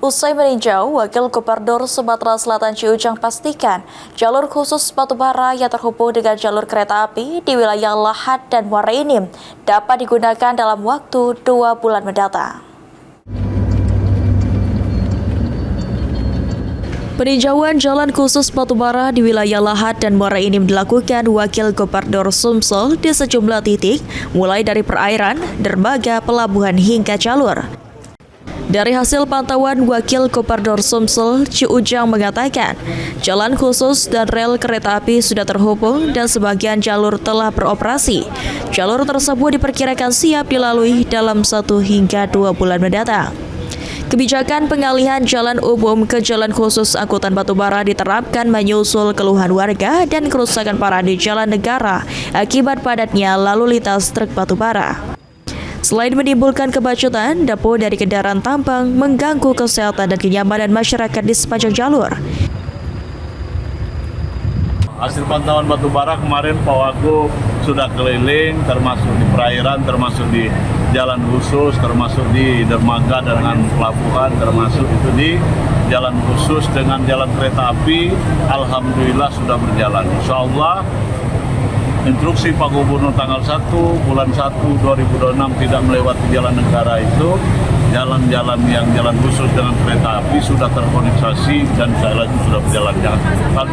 Usai meninjau, Wakil Gubernur Sumatera Selatan Ciujang pastikan jalur khusus batubara yang terhubung dengan jalur kereta api di wilayah Lahat dan Muara Enim dapat digunakan dalam waktu 2 bulan mendatang. Peninjauan jalan khusus batubara di wilayah Lahat dan Muara Enim dilakukan Wakil Gubernur Sumsel di sejumlah titik, mulai dari perairan, dermaga, pelabuhan hingga jalur. Dari hasil pantauan, Wakil Gubernur Sumsel Ciujang mengatakan, jalan khusus dan rel kereta api sudah terhubung dan sebagian jalur telah beroperasi. Jalur tersebut diperkirakan siap dilalui dalam 1 hingga 2 bulan mendatang. Kebijakan pengalihan jalan umum ke jalan khusus angkutan batubara diterapkan menyusul keluhan warga dan kerusakan parah di jalan negara akibat padatnya lalu lintas truk batubara. Selain menimbulkan kemacetan, debu dari kendaraan tambang mengganggu kesehatan dan kenyamanan masyarakat di sepanjang jalur. Hasil pantauan batubara kemarin Pak Wagub sudah keliling, termasuk di perairan, termasuk di jalan khusus, termasuk di dermaga dengan pelabuhan, termasuk itu di jalan khusus dengan jalan kereta api. Alhamdulillah sudah berjalan. Insya Allah instruksi Pak Gubernur tanggal 1 bulan 1 2026 tidak melewati jalan negara itu, jalan-jalan yang jalan khusus dengan kereta api sudah terkoneksasi dan jalan itu sudah berjalan.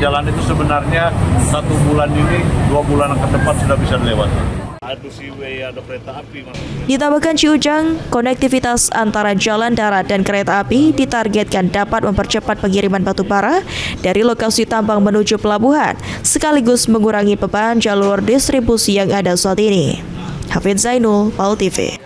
Jalan itu sebenarnya 1 bulan ini, 2 bulan ke depan sudah bisa dilewati. Ada kereta api. Ditambahkan Ciujang, konektivitas antara jalan darat dan kereta api ditargetkan dapat mempercepat pengiriman batubara dari lokasi tambang menuju pelabuhan, sekaligus mengurangi beban jalur distribusi yang ada saat ini. Hafid Zainul, PAL TV.